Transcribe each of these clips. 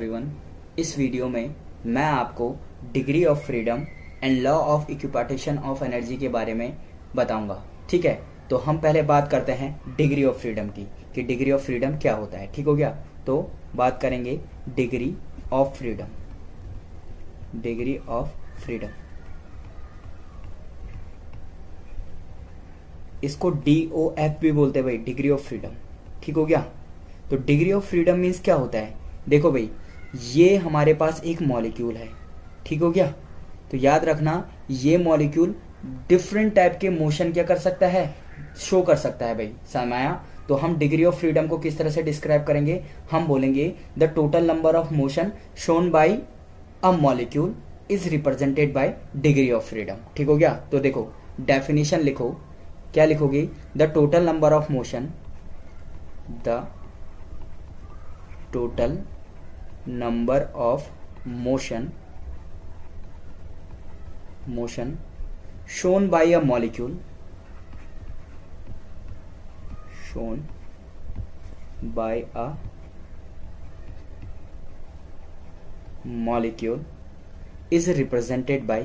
Everyone. इस video में मैं आपको degree of freedom and law of equipartition of energy के बारे में बताऊंगा। ठीक है, तो हम पहले बात करते हैं डिग्री ऑफ फ्रीडम की कि डिग्री ऑफ फ्रीडम क्या होता है। ठीक हो गया, तो बात करेंगे degree of freedom. Degree of freedom, इसको DOF भी बोलते हैं भाई, डिग्री ऑफ फ्रीडम। ठीक हो गया, तो डिग्री ऑफ फ्रीडम मीन्स क्या होता है। देखो भाई, ये हमारे पास एक मॉलिक्यूल है। ठीक हो गया, तो याद रखना ये मॉलिक्यूल डिफरेंट टाइप के मोशन क्या कर सकता है, शो कर सकता है भाई। समाया, तो हम डिग्री ऑफ फ्रीडम को किस तरह से डिस्क्राइब करेंगे, हम बोलेंगे the total number of motion shown by a molecule is represented by degree of freedom. ठीक हो गया, तो देखो डेफिनेशन लिखो, क्या लिखोगे, the total number of motion, the total number of motion shown by a molecule is represented by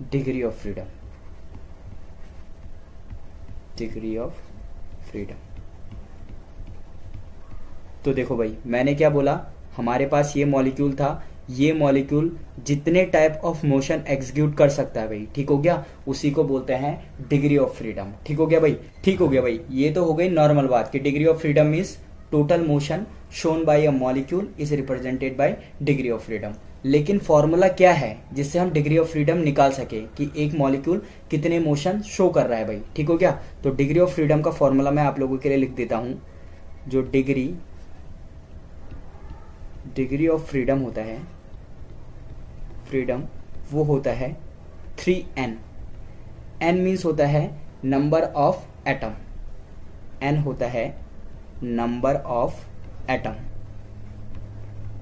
degree of freedom। Degree of freedom, तो देखो भाई मैंने क्या बोला, हमारे पास ये मॉलिक्यूल था, ये मॉलिक्यूल जितने टाइप ऑफ मोशन एग्जीक्यूट कर सकता है भाई। ठीक हो गया, उसी को बोलते हैं डिग्री ऑफ फ्रीडम। ठीक हो गया भाई, ठीक हो गया भाई, ये तो हो गई नॉर्मल बात कि degree of freedom means total motion shown by a molecule is represented by degree of freedom. लेकिन फॉर्मूला क्या है जिससे हम डिग्री ऑफ फ्रीडम निकाल सके कि एक मॉलिक्यूल कितने मोशन शो कर रहा है भाई। ठीक हो गया, तो डिग्री ऑफ फ्रीडम का फॉर्मूला मैं आप लोगों के लिए लिख देता हूं। जो डिग्री ऑफ फ्रीडम होता है, वो होता है 3n। n मीन्स होता है नंबर ऑफ एटम, n होता है नंबर ऑफ एटम।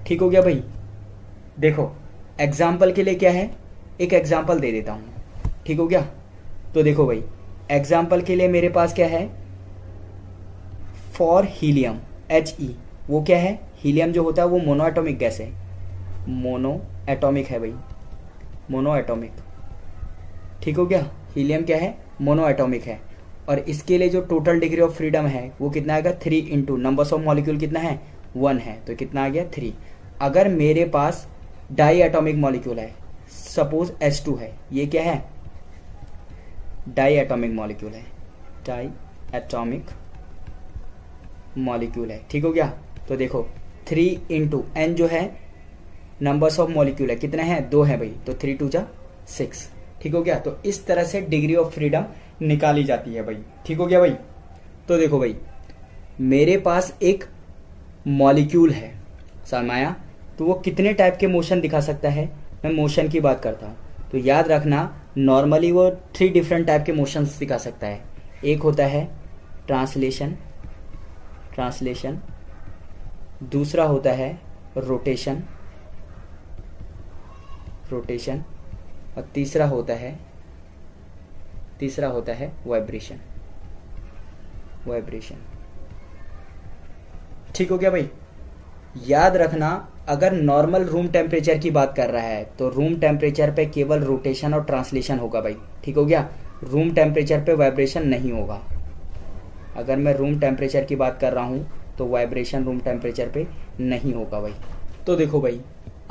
ठीक हो गया भाई, देखो एग्जाम्पल के लिए क्या है, एक एग्जाम्पल दे देता हूं। ठीक हो गया, तो देखो भाई एग्जाम्पल के लिए मेरे पास क्या है, फॉर हीलियम He, वो क्या है, हीलियम जो होता है वो मोनो एटॉमिक गैस है, मोनो एटॉमिक है भाई, मोनो एटॉमिक। ठीक हो गया, हीलियम क्या है, मोनो एटॉमिक है। और इसके लिए जो टोटल डिग्री ऑफ फ्रीडम है वो कितना आएगा, 3 इंटू नंबर्स ऑफ मॉलिक्यूल कितना है, 1 है, तो कितना आ गया 3। अगर मेरे पास डाई एटॉमिक मॉलिक्यूल है, सपोज H2 है, ये क्या है, डाई एटॉमिक मॉलिक्यूल है, डाई एटॉमिक मॉलिक्यूल है। ठीक हो गया, तो देखो 3 इंटू एन जो है नंबर्स ऑफ मॉलिक्यूल है, कितने हैं, 2 है भाई, तो 3 2 जा 6। ठीक हो गया, तो इस तरह से डिग्री ऑफ फ्रीडम निकाली जाती है भाई। ठीक हो गया भाई, तो देखो भाई मेरे पास एक मॉलिक्यूल है सरमाया, तो वो कितने टाइप के मोशन दिखा सकता है, मैं मोशन की बात करता हूँ, तो याद रखना नॉर्मली वो 3 डिफरेंट टाइप के मोशंस दिखा सकता है। एक होता है ट्रांसलेशन, दूसरा होता है रोटेशन, और तीसरा होता है वाइब्रेशन। ठीक हो गया भाई, याद रखना अगर नॉर्मल रूम टेम्परेचर की बात कर रहा है तो रूम टेम्परेचर पे केवल रोटेशन और ट्रांसलेशन होगा भाई। ठीक हो गया, रूम टेम्परेचर पे वाइब्रेशन नहीं होगा। अगर मैं रूम टेम्परेचर की बात कर रहा हूं तो वाइब्रेशन रूम टेम्परेचर पे नहीं होगा भाई। तो देखो भाई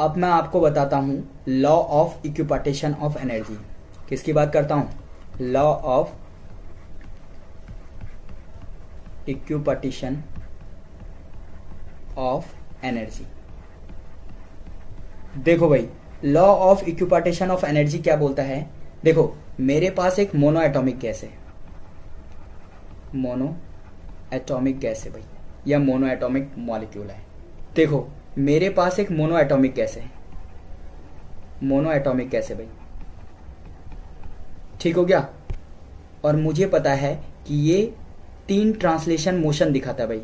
अब मैं आपको बताता हूं law of equipartition of energy. किसकी बात करता हूं, law of equipartition of energy. देखो भाई law of equipartition of energy क्या बोलता है, देखो मेरे पास एक मोनो एटॉमिक गैस है, मोनो एटॉमिक गैस है भाई, या मोनो एटॉमिक मॉलिक्यूल है। देखो मेरे पास एक मोनो एटॉमिक गैस है, भाई। ठीक हो गया, और मुझे पता है कि ये 3 ट्रांसलेशन मोशन दिखाता है भाई।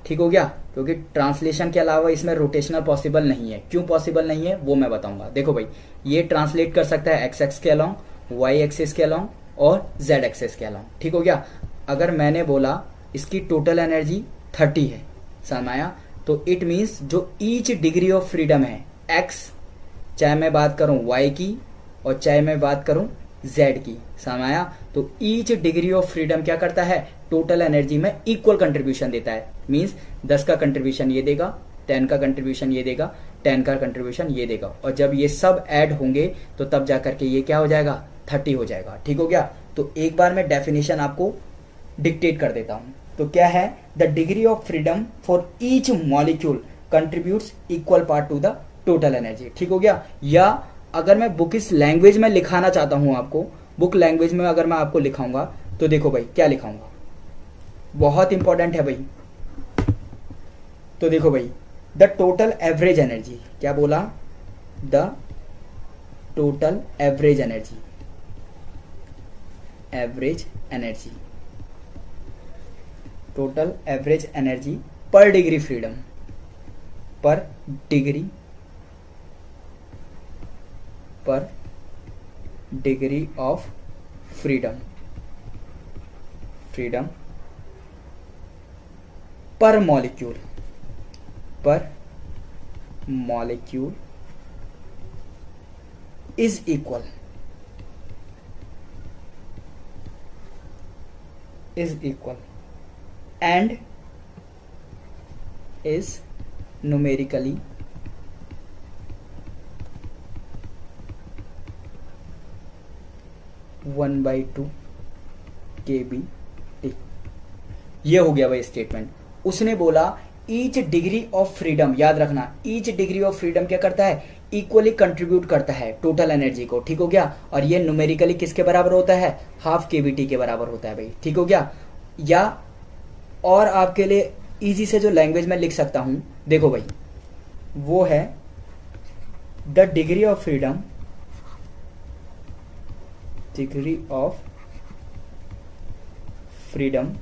ठीक हो गया, क्योंकि ट्रांसलेशन के अलावा इसमें रोटेशनल पॉसिबल नहीं है। क्यों पॉसिबल नहीं है वो मैं बताऊंगा। देखो भाई ये ट्रांसलेट कर सकता है एक्स एक्स के अलोंग वाई एक्सेस के अलॉन्ग और जेड एक्सेस के अलॉन्ग। ठीक हो गया। अगर मैंने बोला इसकी टोटल एनर्जी 30 है, समझ आया, तो इट मीन्स जो ईच डिग्री ऑफ फ्रीडम है एक्स, चाहे मैं बात करूं वाई की और चाहे मैं बात करूं जेड की, समझ आया, तो ईच डिग्री ऑफ फ्रीडम क्या करता है, टोटल एनर्जी में इक्वल कंट्रीब्यूशन देता है। मीन्स 10 का कंट्रीब्यूशन ये देगा, 10 का कंट्रीब्यूशन ये देगा, 10 का कंट्रीब्यूशन ये देगा, और जब ये सब ऐड होंगे तो तब जाकर के ये क्या हो जाएगा, 30 हो जाएगा। ठीक हो गया। तो एक बार मैं डेफिनेशन आपको डिक्टेट कर देता हूं। तो क्या है, the degree of freedom for each molecule contributes equal part two the total energy. ठीक हो गया। या अगर मैं बुक इस लैंग्वेज में लिखाना चाहता हूं आपको, बुक लैंग्वेज में अगर मैं आपको लिखाऊंगा तो देखो भाई क्या लिखाऊंगा, बहुत इंपॉर्टेंट है भाई। तो देखो भाई, द टोटल एवरेज एनर्जी, क्या बोला, the total average energy, average energy, total average energy पर डिग्री फ्रीडम, पर डिग्री, पर डिग्री ऑफ फ्रीडम, फ्रीडम पर मॉलिक्यूल, पर molecule is equal, is equal and is numerically one by two KBT। ये हो गया भाई स्टेटमेंट। उसने बोला ईच डिग्री ऑफ फ्रीडम, याद रखना ईच डिग्री ऑफ फ्रीडम क्या करता है, इक्वली कंट्रीब्यूट करता है टोटल एनर्जी को। ठीक हो गया। और ये न्यूमेरिकली किसके बराबर होता है, हाफ KBT के बराबर होता है भाई। ठीक हो गया। या और आपके लिए इजी से जो लैंग्वेज में लिख सकता हूं, देखो भाई, वो है the degree of freedom, degree of freedom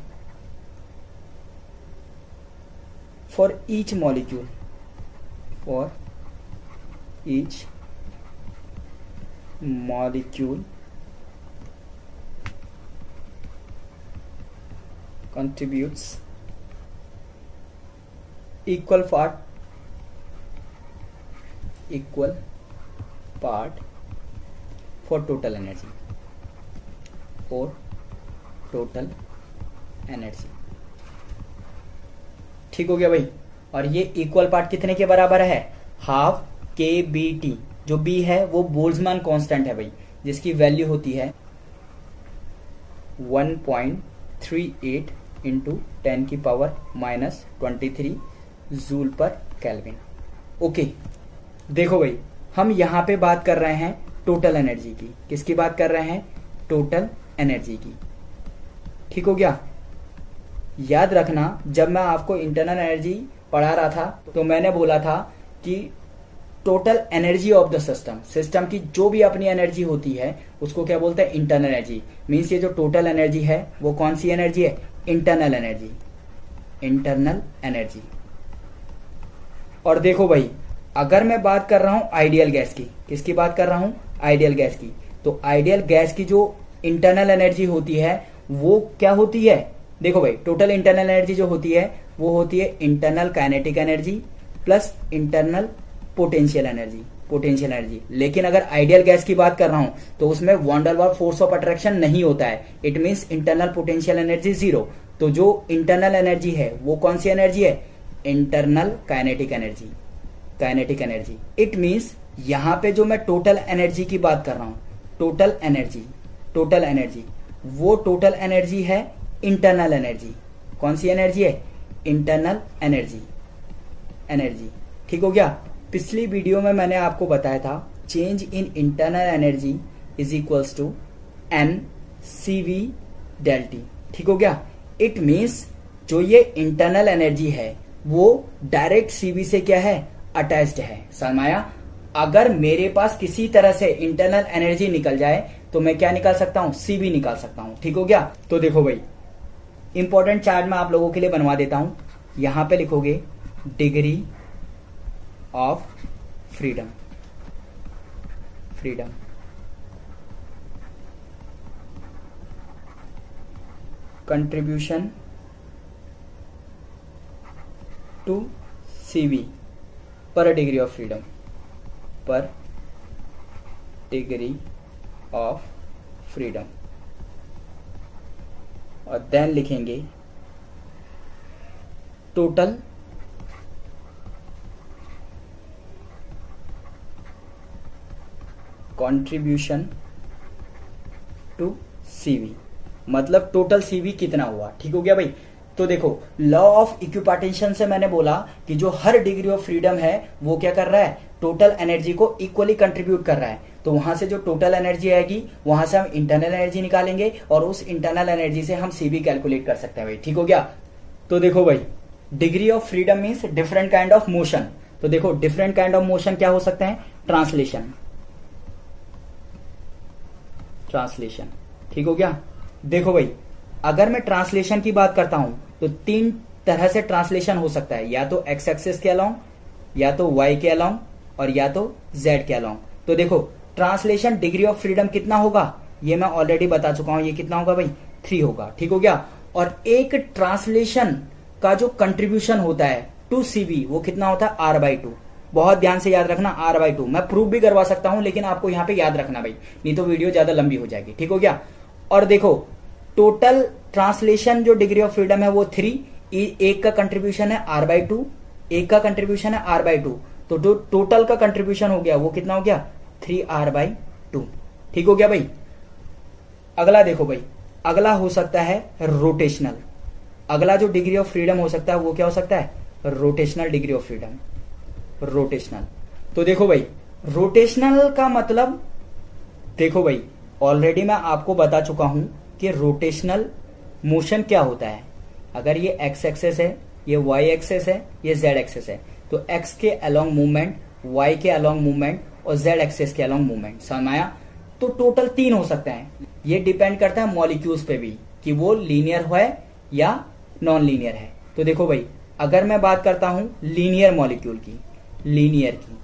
for each molecule, for each molecule contributes equal part for total energy, for total energy। ठीक हो गया भाई। और ये इक्वल पार्ट कितने के बराबर है, हाफ KBT। जो B है वो बोल्ट्जमान कांस्टेंट है भाई, जिसकी वैल्यू होती है 1.38 इंटू 10 की पावर -23 जूल पर केल्विन। ओके, देखो भाई, हम यहां पे बात कर रहे हैं टोटल एनर्जी की। किसकी बात कर रहे हैं, टोटल एनर्जी की। ठीक हो गया। याद रखना, जब मैं आपको इंटरनल एनर्जी पढ़ा रहा था तो मैंने बोला था कि total energy of the system, system की जो भी अपनी एनर्जी होती है उसको क्या बोलते हैं, इंटरनल एनर्जी। मीन्स ये जो टोटल एनर्जी है वो कौन सी एनर्जी है, इंटरनल एनर्जी, इंटरनल एनर्जी। और देखो भाई, अगर मैं बात कर रहा हूं आइडियल गैस की, किसकी बात कर रहा हूं, आइडियल गैस की, तो आइडियल गैस की जो इंटरनल एनर्जी होती है वो क्या होती है, देखो भाई, टोटल इंटरनल एनर्जी जो होती है वो होती है internal kinetic energy plus internal potential energy, potential energy. लेकिन अगर आइडियल गैस की बात कर रहा हूं तो उसमें van der Waals force of attraction नहीं होता है। It means internal potential energy 0। तो जो इंटरनल एनर्जी है वो कौन सी एनर्जी है, internal kinetic energy, kinetic energy. It means यहां पे जो मैं टोटल एनर्जी की बात कर रहा हूं, टोटल एनर्जी, टोटल एनर्जी, वो टोटल एनर्जी है इंटरनल एनर्जी। कौन सी एनर्जी है, इंटरनल एनर्जी, एनर्जी। ठीक हो गया। पिछली वीडियो में मैंने आपको बताया था change in internal energy is equals to NCV del T। ठीक हो गया। इट मीन्स जो ये इंटरनल एनर्जी है वो डायरेक्ट CV से क्या है, अटैच्ड है। सरमाया, अगर मेरे पास किसी तरह से इंटरनल एनर्जी निकल जाए तो मैं क्या निकाल सकता हूं, CV निकाल सकता हूं। ठीक हो गया। तो देखो भाई, इंपॉर्टेंट चार्ट मैं आप लोगों के लिए बनवा देता हूं। यहां पे लिखोगे degree of freedom, freedom contribution to CV per degree of freedom, per degree of freedom, और देन लिखेंगे टोटल कंट्रीब्यूशन टू CV, मतलब टोटल CV कितना हुआ। ठीक हो गया भाई। तो देखो लॉ ऑफ इक्विपार्टीशन से मैंने बोला कि जो हर डिग्री ऑफ फ्रीडम है वो क्या कर रहा है, टोटल एनर्जी को इक्वली कंट्रीब्यूट कर रहा है। तो वहां से जो टोटल एनर्जी आएगी वहां से हम इंटरनल एनर्जी निकालेंगे और उस इंटरनल एनर्जी से हम CV कैलकुलेट कर सकते हैं भाई। ठीक हो गया। तो देखो भाई degree of freedom means different kind of motion. तो देखो डिफरेंट काइंड ऑफ मोशन क्या हो सकते हैं, ट्रांसलेशन, ट्रांसलेशन। ठीक हो गया। देखो भाई अगर मैं ट्रांसलेशन की बात करता हूं तो 3 तरह से ट्रांसलेशन हो सकता है, या तो एक्स एक्सिस के अलोंग, या तो वाई के अलोंग, और या तो जेड के अलोंग। तो देखो ट्रांसलेशन डिग्री ऑफ फ्रीडम कितना होगा ये मैं ऑलरेडी बता चुका हूं, ये कितना होगा भाई 3 होगा। ठीक हो गया। और एक ट्रांसलेशन का जो कंट्रीब्यूशन होता है टू CV वो कितना होता है R/2। बहुत ध्यान से याद रखना R/2। मैं प्रूफ भी करवा सकता हूं लेकिन आपको यहां पे याद रखना भाई, नहीं तो वीडियो ज्यादा लंबी हो जाएगी। ठीक हो गया। और देखो टोटल ट्रांसलेशन जो डिग्री ऑफ फ्रीडम है वो 3, एक का कंट्रीब्यूशन है R/2, एक का कंट्रीब्यूशन है R/2, तो जो टोटल का कंट्रीब्यूशन हो गया वो कितना हो गया 3R/2। ठीक हो गया भाई। अगला देखो भाई, अगला हो सकता है रोटेशनल। अगला जो डिग्री ऑफ फ्रीडम हो सकता है वो क्या हो सकता है, rotational degree of freedom, rotational. तो देखो भाई रोटेशनल का मतलब, देखो भाई ऑलरेडी मैं आपको बता चुका हूं कि रोटेशनल मोशन क्या होता है। अगर ये एक्स एक्सेस है, ये वाई एक्सेस है, ये जेड एक्सेस है, तो एक्स के अलोंग मूवमेंट, वाई के अलोंग मूवमेंट और जेड एक्सेस के अलोंग मूवमेंट। समझ आया। तो टोटल 3 हो सकते हैं। ये डिपेंड करता है मॉलिक्यूल्स पे भी कि वो लीनियर है या नॉन लीनियर है। तो देखो भाई अगर मैं बात करता हूं लीनियर मॉलिक्यूल की, लीनियर की,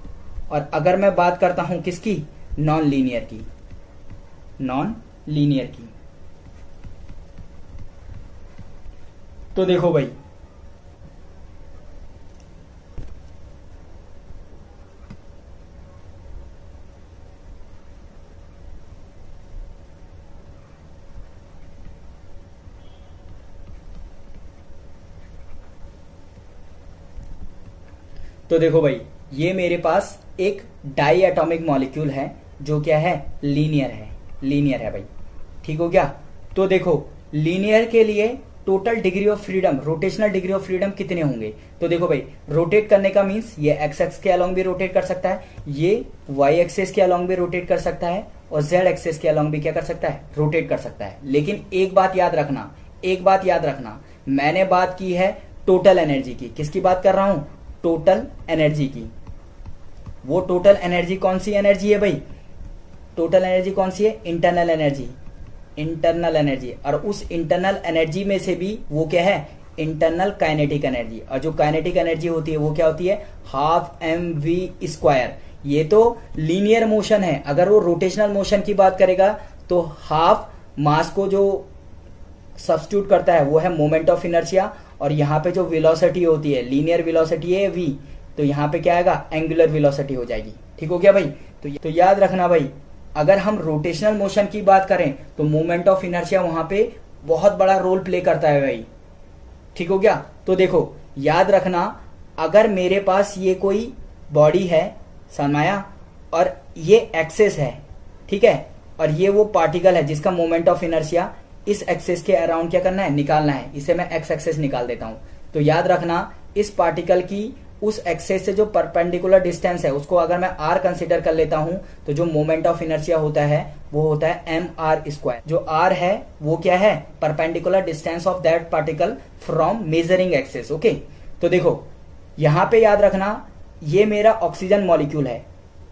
और अगर मैं बात करता हूं किसकी, नॉन लीनियर की, नॉन लीनियर की, तो देखो भाई तो देखो भाई ये मेरे पास एक डाई एटॉमिक मॉलिक्यूल है जो क्या है, लीनियर है, लीनियर है भाई। ठीक हो गया। तो देखो लीनियर के लिए total degree of freedom, rotational degree of freedom कितने होंगे। तो देखो भाई रोटेट करने का मीन्स ये एक्स एक्स के अलोंग भी रोटेट कर सकता है, ये वाई एक्सेस के अलोंग भी रोटेट कर सकता है, और जेड एक्सेस के अलोंग भी क्या कर सकता है, रोटेट कर सकता है। लेकिन एक बात याद रखना, एक बात याद रखना, मैंने बात की है टोटल एनर्जी की। किसकी बात कर रहा हूं, टोटल एनर्जी की। वो टोटल एनर्जी कौन सी एनर्जी है भाई, टोटल एनर्जी कौन सी है, इंटरनल एनर्जी, इंटरनल एनर्जी। और उस इंटरनल एनर्जी में से भी वो क्या है, इंटरनल काइनेटिक एनर्जी। और जो काइनेटिक एनर्जी होती है वो क्या होती है, ½ mv²। ये तो लीनियर मोशन है। अगर वो रोटेशनल मोशन की बात करेगा तो हाफ मास को जो सब्स्टिट्यूट करता है वो है मोमेंट ऑफ इनर्शिया, और यहाँ पे जो वेलोसिटी होती है, लीनियर वेलोसिटी है v, तो यहाँ पे क्या आएगा, एंगुलर वेलोसिटी हो जाएगी। ठीक हो गया भाई। तो याद रखना भाई अगर हम रोटेशनल मोशन की बात करें तो मोमेंट ऑफ इनर्शिया वहां पे बहुत बड़ा रोल प्ले करता है भाई। ठीक हो गया। तो देखो याद रखना अगर मेरे पास ये कोई बॉडी है सनमाया, और ये एक्सेस है, ठीक है, और ये वो पार्टिकल है जिसका मोमेंट ऑफ इनर्शिया इस एक्सेस के अराउंड क्या करना है, निकालना है। इसे मैं एक्स एक्सेस निकाल देता हूं। तो याद रखना इस पार्टिकल की उस एक्सेस से जो परपेंडिकुलर डिस्टेंस है उसको अगर मैं r कंसीडर कर लेता हूं तो जो मोमेंट ऑफ इनर्शिया होता है वो होता है mr²। जो r है वो क्या है, perpendicular distance of that particle from measuring axis. Okay. तो देखो यहां पे याद रखना ये मेरा ऑक्सीजन मॉलिक्यूल है,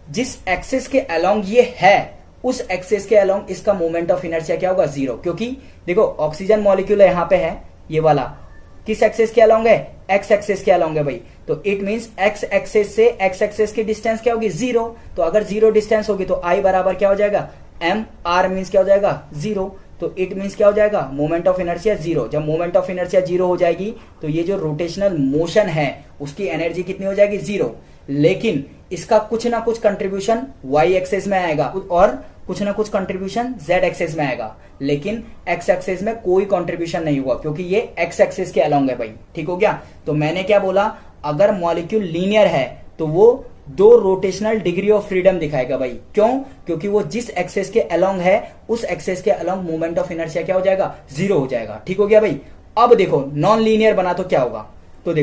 जिस एक्सेस के अलोंग ये है उस एक्सेस के अलोंग इसका मोमेंट ऑफ इनर्शिया क्या होगा, 0। क्योंकि देखो ऑक्सीजन मॉलिक्यूल यहां पे है, ये वाला किस एक्सेस के अलोंग है, एक्स एक्सेस के अलोंग है भाई। तो इट मींस एक्स एक्सेस से एक्स एक्सेस की डिस्टेंस क्या होगी, 0। तो अगर 0 डिस्टेंस होगी तो आई बराबर क्या हो जाएगा, एम आर मीन्स क्या हो जाएगा, 0। तो इट मीन्स क्या हो जाएगा, मोमेंट ऑफ इनर्शिया जीरो। जब मोमेंट ऑफ इनर्शिया जीरो हो जाएगी तो ये जो रोटेशनल मोशन है उसकी एनर्जी कितनी हो जाएगी, जीरो। लेकिन इसका कुछ ना कुछ कंट्रीब्यूशन वाई एक्सेस में आएगा और कुछ ना कुछ कंट्रीब्यूशन जेड एक्सेस में आएगा, लेकिन एक्स एक्सेस में कोई कंट्रीब्यूशन नहीं हुआ क्योंकि ये एक्स एक्सेस के अलोंग है भाई। ठीक हो गया। तो मैंने क्या बोला, अगर मॉलिक्यूल लीनियर है तो वो दो रोटेशनल डिग्री ऑफ फ्रीडम दिखाएगा भाई। क्यों? क्योंकि वो जिस एक्सेस के अलोंग है उस एक्सेस के अलोंग मोमेंट ऑफ इनर्शिया क्या हो जाएगा, जीरो हो जाएगा। ठीक हो गया भाई। अब देखो नॉन लीनियर बना तो क्या होगा, तो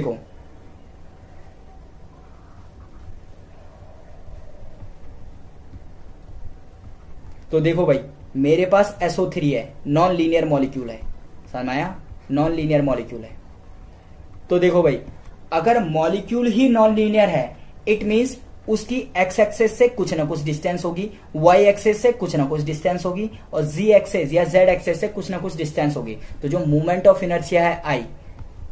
देखो भाई मेरे पास SO3 है, नॉन लीनियर मॉलिक्यूल है, समझ में आया, नॉन लीनियर मॉलिक्यूल है। तो देखो भाई अगर मॉलिक्यूल ही नॉन लीनियर है इट मींस उसकी एक्स एक्सेस से कुछ ना कुछ डिस्टेंस होगी, वाई एक्सेस से कुछ ना कुछ डिस्टेंस होगी और जी एक्सेस या जेड एक्सेस से कुछ ना कुछ डिस्टेंस होगी। तो जो मूवमेंट ऑफ इनर्शिया है आई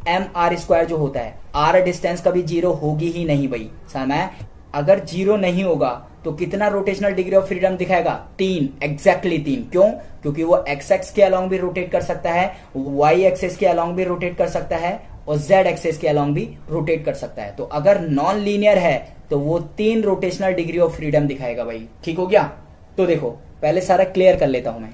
एम आर स्क्वायर जो होता है, आर डिस्टेंस कभी जीरो होगी ही नहीं भाई, समझ में आया। अगर जीरो नहीं होगा तो कितना रोटेशनल डिग्री ऑफ फ्रीडम दिखाएगा, 3, एग्जैक्टली 3। क्यों? क्योंकि वो एक्स एक्स के अलोंग भी रोटेट कर सकता है, वाई एक्सेस के अलोंग भी रोटेट कर सकता है और जेड एक्सेस के अलोंग भी रोटेट कर सकता है। तो अगर नॉन लीनियर है तो वो 3 रोटेशनल डिग्री ऑफ फ्रीडम दिखाएगा भाई। ठीक हो गया। तो देखो पहले सारा क्लियर कर लेता हूं मैं।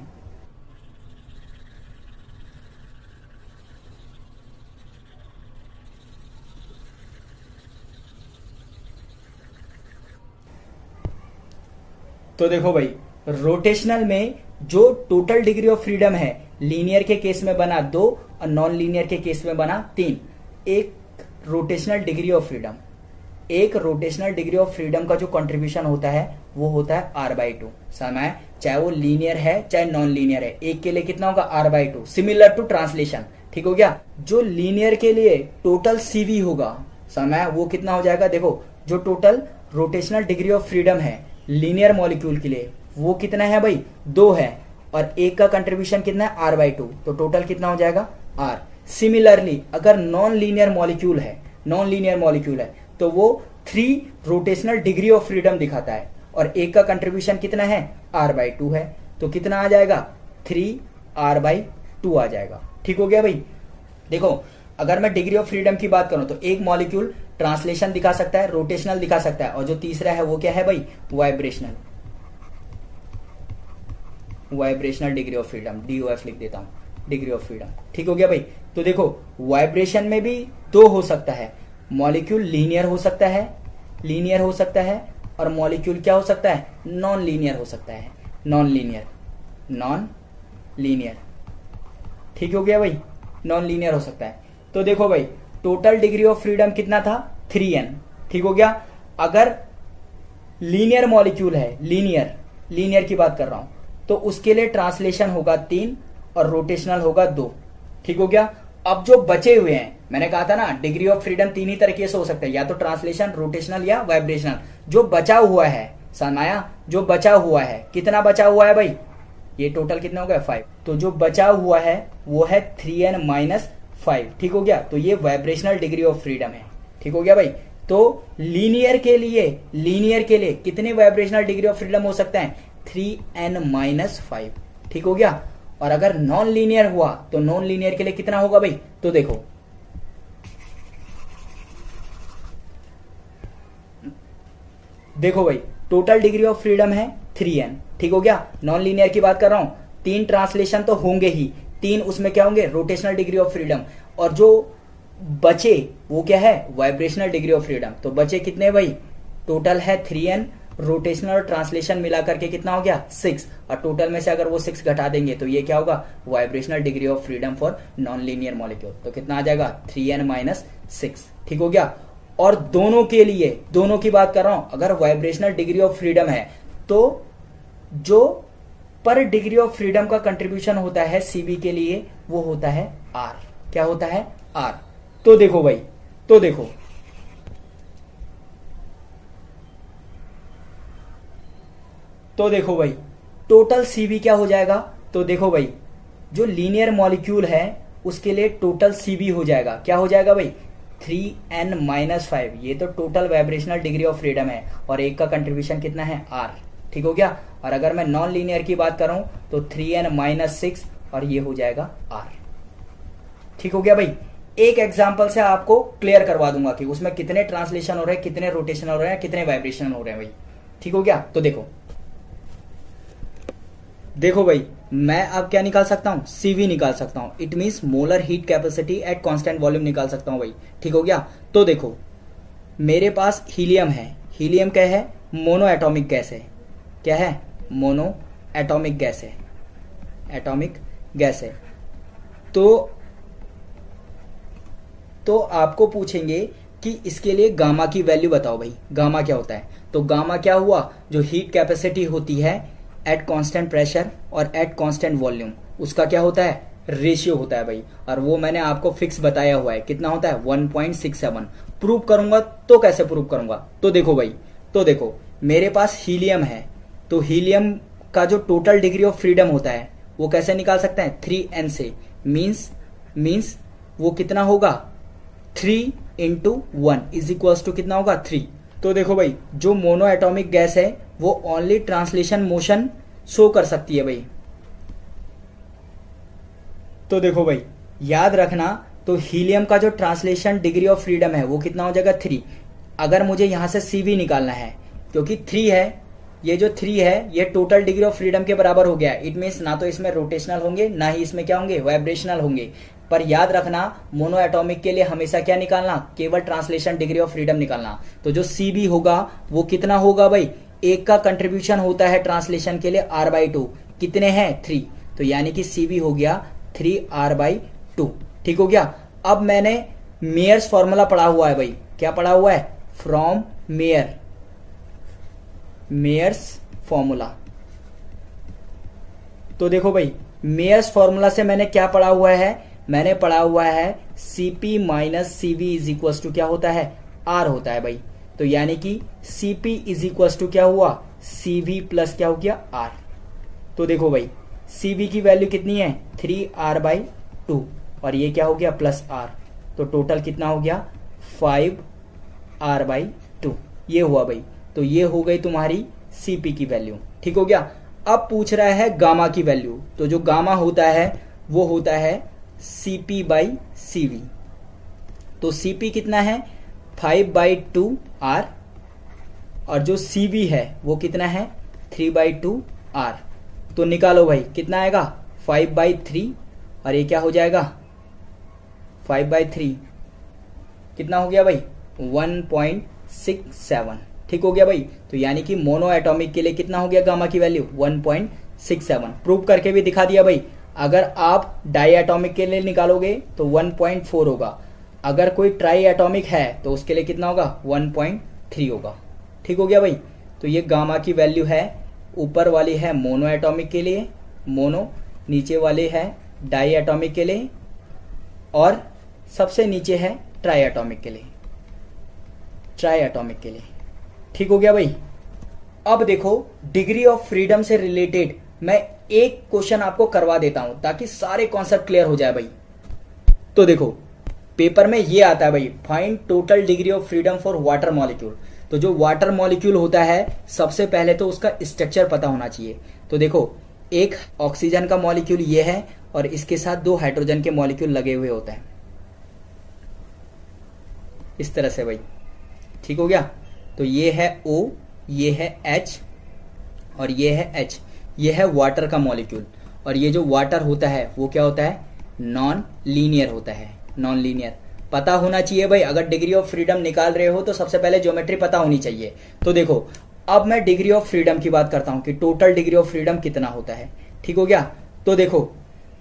तो देखो भाई रोटेशनल में जो टोटल डिग्री ऑफ फ्रीडम है लीनियर के केस में बना 2 और नॉन लीनियर के केस में बना 3। एक रोटेशनल डिग्री ऑफ फ्रीडम, एक रोटेशनल डिग्री ऑफ फ्रीडम का जो कंट्रीब्यूशन होता है वो होता है R/2। समय चाहे वो लीनियर है चाहे नॉन लीनियर है, एक के लिए कितना होगा R/2, सिमिलर टू ट्रांसलेशन। ठीक हो गया। जो लीनियर के लिए टोटल CV होगा समय वो कितना हो जाएगा, देखो जो total rotational degree of freedom है लीनियर मॉलिक्यूल के लिए वो कितना है भाई, 2 है और एक का कंट्रीब्यूशन कितना है R/2, तो टोटल कितना हो जाएगा R। सिमिलरली अगर नॉन लीनियर मॉलिक्यूल है, नॉन लीनियर मॉलिक्यूल है तो वो 3 रोटेशनल डिग्री ऑफ फ्रीडम दिखाता है और एक का कंट्रीब्यूशन कितना है R/2 है, तो कितना आ जाएगा 3R/2 आ जाएगा। ठीक हो गया भाई। देखो अगर मैं डिग्री ऑफ फ्रीडम की बात करूं तो एक मॉलिक्यूल ट्रांसलेशन दिखा सकता है, रोटेशनल दिखा सकता है और जो तीसरा है वो क्या है भाई, vibrational, vibrational degree of freedom, DOF लिख देता हूं, डिग्री ऑफ फ्रीडम। ठीक हो गया भाई। तो देखो वाइब्रेशन में भी 2 हो सकता है, मॉलिक्यूल लीनियर हो सकता है, लीनियर हो सकता है और मॉलिक्यूल क्या हो सकता है, नॉन लीनियर हो सकता है, नॉन लीनियर, नॉन लीनियर। ठीक हो गया भाई, नॉन लीनियर हो सकता है। तो देखो भाई टोटल डिग्री ऑफ फ्रीडम कितना था, 3n। ठीक हो गया। अगर लीनियर मॉलिक्यूल है, लीनियर, लीनियर की बात कर रहा हूं, तो उसके लिए ट्रांसलेशन होगा 3 और रोटेशनल होगा 2। ठीक हो गया। अब जो बचे हुए हैं, मैंने कहा था ना डिग्री ऑफ फ्रीडम 3 ही तरीके से हो सकता है, या तो ट्रांसलेशन, रोटेशनल या वाइब्रेशनल। जो बचा हुआ है सनाया, जो बचा हुआ है, कितना बचा हुआ है भाई, ये टोटल कितना हो गया 5, तो जो बचा हुआ है वो है 3n-5। ठीक हो गया। तो ये वाइब्रेशनल डिग्री ऑफ फ्रीडम है। ठीक हो गया भाई। तो लीनियर के लिए कितने वाइब्रेशनल डिग्री ऑफ फ्रीडम हो सकते हैं, 3n-5। ठीक हो गया। और अगर नॉन लीनियर हुआ तो नॉन लीनियर के लिए कितना होगा भाई, तो देखो भाई टोटल डिग्री ऑफ फ्रीडम है 3n। ठीक हो गया। नॉन लीनियर की बात कर रहा हूं, 3 ट्रांसलेशन तो होंगे ही, 3 उसमें क्या होंगे, रोटेशनल डिग्री ऑफ फ्रीडम, और जो बचे वो क्या है, वाइब्रेशनल डिग्री ऑफ फ्रीडम। तो बचे कितने भाई, टोटल है 3n, रोटेशनल और ट्रांसलेशन मिला करके कितना हो गया 6, और टोटल में से अगर वो 6 घटा देंगे तो ये क्या होगा, vibrational degree of freedom for non linear molecule. तो कितना आ जाएगा 3n-6। ठीक हो गया। और दोनों के लिए, दोनों की बात कर रहा हूं, अगर वाइब्रेशनल डिग्री ऑफ फ्रीडम है तो जो पर डिग्री ऑफ फ्रीडम का कंट्रीब्यूशन होता है सीबी के लिए वो होता है R। क्या होता है, R। तो देखो भाई, तो देखो भाई टोटल सीबी क्या हो जाएगा, तो देखो भाई जो लीनियर मॉलिक्यूल है उसके लिए टोटल सीबी हो जाएगा, क्या हो जाएगा भाई, 3n-5। ये तो total vibrational degree of freedom है और एक का कंट्रीब्यूशन कितना है R। ठीक हो गया। और अगर मैं नॉन लीनियर की बात करूं तो 3n-6 और ये हो जाएगा R। ठीक हो गया भाई। एक एग्जांपल से आपको क्लियर करवा दूंगा कि उसमें कितने ट्रांसलेशन हो रहे हैं, कितने रोटेशन हो रहे हैं, कितने वाइब्रेशन हो रहे हैं भाई। ठीक हो गया। तो देखो भाई, मैं अब क्या निकाल सकता हूं, CV निकाल सकता हूं। It means molar heat capacity at constant volume निकाल सकता हूं भाई। ठीक हो गया। तो देखो मेरे पास हीलियम है। हीलियम क्या है, मोनो एटॉमिक गैस है। क्या है, मोनो एटॉमिक गैस है, एटॉमिक गैस है। तो आपको पूछेंगे कि इसके लिए गामा की वैल्यू बताओ भाई, गामा क्या होता है। तो गामा क्या हुआ, जो हीट कैपेसिटी होती है एट कांस्टेंट प्रेशर और एट कांस्टेंट वॉल्यूम, उसका क्या होता है, रेशियो होता है भाई। और वो मैंने आपको फिक्स बताया हुआ है, कितना होता है, 1.67। प्रूव करूंगा तो कैसे प्रूव करूंगा, तो देखो भाई, तो देखो मेरे पास हीलियम है, तो हीलियम का जो टोटल डिग्री ऑफ फ्रीडम होता है वो कैसे निकाल सकते हैं, 3n से। मीन्स वो कितना होगा, 3 × 1 इज इक्वल्स टू कितना होगा, 3। तो देखो भाई, जो मोनो एटॉमिक गैस है वो ओनली ट्रांसलेशन मोशन शो कर सकती है भाई। तो देखो भाई, याद रखना, तो हीलियम का जो ट्रांसलेशन डिग्री ऑफ फ्रीडम है वो कितना हो जाएगा, 3। अगर मुझे यहां से CV निकालना है, क्योंकि 3 है, ये जो 3 है ये टोटल डिग्री ऑफ फ्रीडम के बराबर हो गया। इट मीन्स ना तो इसमें रोटेशनल होंगे, ना ही इसमें क्या होंगे, वाइब्रेशनल होंगे। पर याद रखना, मोनो एटॉमिक के लिए हमेशा क्या निकालना, केवल ट्रांसलेशन डिग्री ऑफ फ्रीडम निकालना। तो जो CV होगा वो कितना होगा भाई, एक का कंट्रीब्यूशन होता है ट्रांसलेशन के लिए R/2, कितने हैं, 3। तो यानी कि CV हो गया 3R/2। ठीक हो गया। अब मैंने मेयर्स फॉर्मूला पढ़ा हुआ है भाई, क्या पढ़ा हुआ है, फ्रॉम मेयर्स फॉर्मूला। तो देखो भाई, मेयर्स फॉर्मूला से मैंने क्या पढ़ा हुआ है, मैंने पढ़ा हुआ है CP minus CV is equal to क्या होता है, R होता है भाई। तो यानी कि CP इज इक्वल टू क्या हुआ, CV प्लस क्या हो गया, R। तो देखो भाई, CV की वैल्यू कितनी है, 3R/2, और ये क्या हो गया, प्लस R। तो टोटल कितना हो गया, 5R/2। ये हुआ भाई। तो ये हो गई तुम्हारी CP की वैल्यू। ठीक हो गया। अब पूछ रहा है गामा की वैल्यू। तो जो गामा होता है वो होता है CP/CV। तो CP कितना है, 5/2R, और जो CV है वो कितना है, 3/2R। तो निकालो भाई, कितना आएगा, 5/3, और ये क्या हो जाएगा, 5/3 कितना हो गया भाई, 1.67। ठीक हो गया भाई। तो यानी कि मोनो एटॉमिक के लिए कितना हो गया गामा की वैल्यू, 1.67। प्रूव करके भी दिखा दिया भाई। अगर आप डाई एटॉमिक के लिए निकालोगे तो 1.4 होगा, अगर कोई ट्राई एटॉमिक है तो उसके लिए कितना होगा, 1.3 होगा। ठीक हो गया भाई। तो ये गामा की वैल्यू है, ऊपर वाली है मोनो एटॉमिक के लिए, मोनो, नीचे वाले है डाई एटॉमिक के लिए, और सबसे नीचे है ट्राई एटॉमिक के लिए, ट्राई एटॉमिक के लिए। ठीक हो गया भाई। अब देखो, डिग्री ऑफ फ्रीडम से रिलेटेड मैं एक क्वेश्चन आपको करवा देता हूं ताकि सारे कॉन्सेप्ट क्लियर हो जाए भाई। तो देखो, पेपर में ये आता है भाई, find total degree of freedom for water molecule. तो जो वाटर मॉलिक्यूल होता है, सबसे पहले तो उसका स्ट्रक्चर पता होना चाहिए। तो देखो, एक ऑक्सीजन का मॉलिक्यूल ये है, और इसके साथ 2 हाइड्रोजन के मॉलिक्यूल लगे हुए होते हैं, इस तरह से भाई। ठीक हो गया। तो ये है O, ये है H, और ये है H। ये है वाटर का मॉलिक्यूल, और ये जो वाटर होता है वो क्या होता है, नॉन लीनियर होता है, नॉन लीनियर। पता होना चाहिए भाई, अगर डिग्री ऑफ फ्रीडम निकाल रहे हो तो सबसे पहले ज्योमेट्री पता होनी चाहिए। तो देखो, अब मैं डिग्री ऑफ फ्रीडम की बात करता हूं कि टोटल डिग्री ऑफ फ्रीडम कितना होता है। ठीक हो गया। तो देखो,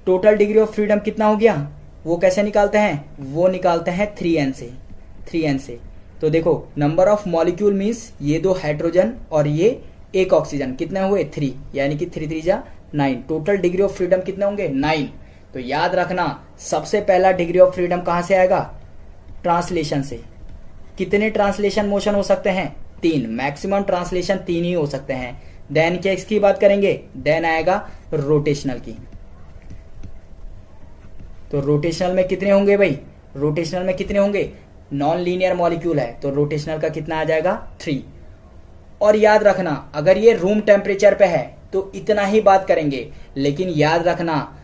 टोटल डिग्री ऑफ फ्रीडम कितना हो गया, वो कैसे निकालते हैं, वो निकालते हैं 3n से, 3n से। तो देखो, नंबर ऑफ मॉलिक्यूल मीन्स ये 2 हाइड्रोजन और ये एक ऑक्सीजन, कितने हुए, 3, यानी कि 3 3 जा 9। टोटल डिग्री ऑफ फ्रीडम कितने होंगे, 9। तो याद रखना, सबसे पहला डिग्री ऑफ फ्रीडम कहां से आएगा, ट्रांसलेशन से। कितने ट्रांसलेशन मोशन हो सकते हैं, 3, मैक्सिमम ट्रांसलेशन 3 ही हो सकते हैं। देन क्या इसकी बात करेंगे, देन आएगा रोटेशनल की। तो रोटेशनल में कितने होंगे भाई, रोटेशनल में कितने होंगे, नॉन लीनियर मॉलिक्यूल है तो रोटेशनल का कितना आ जाएगा, 3। और याद रखना, अगर ये रूम टेम्परेचर पे है तो इतना ही बात करेंगे, लेकिन याद रखना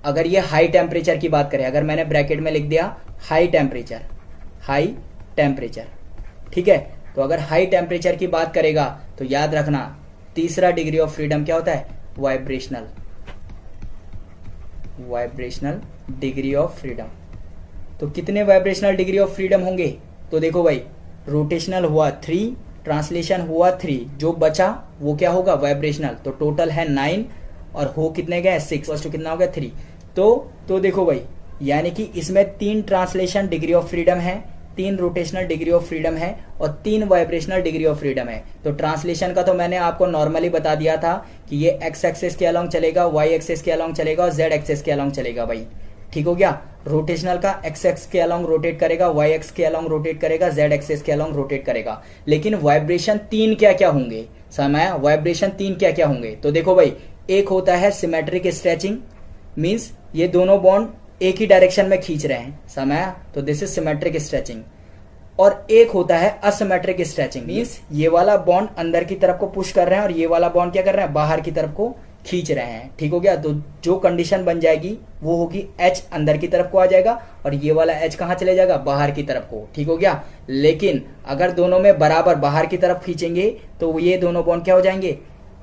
अगर ये हाई टेम्परेचर की बात करें, अगर मैंने ब्रैकेट में लिख दिया हाई टेम्परेचर, ठीक है, तो अगर हाई टेम्परेचर की बात करेगा तो याद रखना तीसरा डिग्री ऑफ फ्रीडम क्या होता है, वाइब्रेशनल डिग्री ऑफ फ्रीडम। तो कितने वाइब्रेशनल डिग्री ऑफ फ्रीडम होंगे, तो देखो भाई रोटेशनल हुआ 3, ट्रांसलेशन हुआ 3, जो बचा वो क्या होगा, वाइब्रेशनल। तो टोटल है 9 और हो कितने गए 6, तो कितना हो गया 3। तो देखो भाई यानी कि इसमें 3 ट्रांसलेशन डिग्री ऑफ फ्रीडम है, 3 रोटेशनल डिग्री ऑफ फ्रीडम है और 3 वाइब्रेशनल डिग्री ऑफ फ्रीडम है। तो ट्रांसलेशन का तो मैंने आपको नॉर्मली बता दिया था कि ये एक्स एक्सेस के अलोंग चलेगा, वाई एक्सेस के अलोंग चलेगा और जेड एक्सेस के अलोंग चलेगा भाई, ठीक हो गया। रोटेशनल का एक्स एक्स के अलोंग रोटेट करेगा, वाई एक्स के अलोंग रोटेट करेगा, जेड एक्सेस के अलोंग रोटेट करेगा। लेकिन वाइब्रेशन 3 क्या क्या होंगे, समय वाइब्रेशन 3 क्या क्या होंगे, तो देखो भाई एक होता है सिमेट्रिक स्ट्रेचिंग, मींस ये दोनों बॉन्ड एक ही डायरेक्शन में खींच रहे हैं, समय, तो दिस इज सिमेट्रिक स्ट्रेचिंग। और एक होता है असिमेट्रिक स्ट्रेचिंग, मींस ये वाला बॉन्ड अंदर की तरफ को पुश कर रहे हैं और ये वाला बॉन्ड क्या कर रहे हैं, बाहर की तरफ को खींच रहे हैं, ठीक हो गया। तो जो कंडीशन बन जाएगी वो होगी H अंदर की तरफ को आ जाएगा और ये वाला H कहाँ चले जाएगा, बाहर की तरफ को, ठीक हो गया। लेकिन अगर दोनों में बराबर बाहर की तरफ खींचेंगे तो ये दोनों बॉन्ड क्या हो जाएंगे,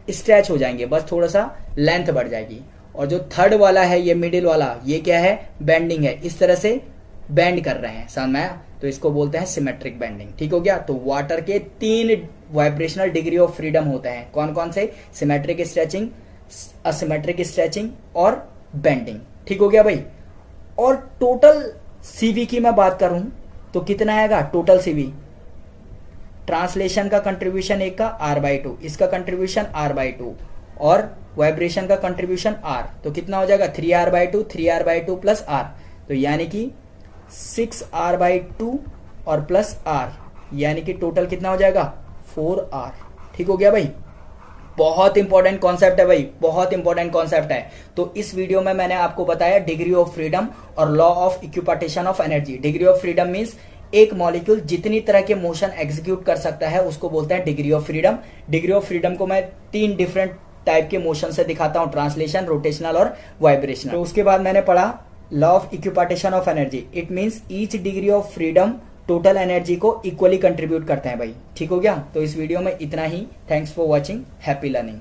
स्ट्रेच हो जाएंगे, बस थोड़ा सा लेंथ बढ़ जाएगी। और जो थर्ड वाला है ये मिडिल वाला, ये क्या है, बेंडिंग है, इस तरह से बेंड कर रहे हैं, समझ में आया, तो इसको बोलते हैं सिमेट्रिक बेंडिंग, ठीक हो गया। तो वाटर के 3 वाइब्रेशनल डिग्री ऑफ फ्रीडम होते हैं, कौन कौन से, सिमेट्रिक स्ट्रेचिंग, असिमेट्रिक स्ट्रेचिंग और बेंडिंग, ठीक हो गया भाई। और टोटल सीवी की मैं बात करूं तो कितना आएगा टोटल सीवी, ट्रांसलेशन का कंट्रीब्यूशन एक का R/2, इसका कंट्रीब्यूशन R/2 और वाइब्रेशन का कंट्रीब्यूशन R, तो कितना हो जाएगा 3R/2 प्लस R, तो यानी कि 6R/2 और प्लस R, यानी कि टोटल कितना हो जाएगा 4R, ठीक हो गया भाई। बहुत इंपॉर्टेंट कॉन्सेप्ट है भाई, बहुत इंपॉर्टेंट कॉन्सेप्ट है। तो इस वीडियो में मैंने आपको बताया डिग्री ऑफ फ्रीडम और law of equipartition of energy. Degree of freedom means एक मॉलिक्यूल जितनी तरह के मोशन एग्जीक्यूट कर सकता है उसको बोलते हैं degree of freedom. Degree of freedom को मैं 3 डिफरेंट टाइप के मोशन से दिखाता हूं, ट्रांसलेशन, रोटेशनल और वाइब्रेशनल। तो उसके बाद मैंने पढ़ा law of equipartition of energy, it means each degree of freedom total energy को इक्वली कंट्रीब्यूट करते हैं भाई, ठीक हो गया। तो इस वीडियो में इतना ही, thanks for watching, happy learning.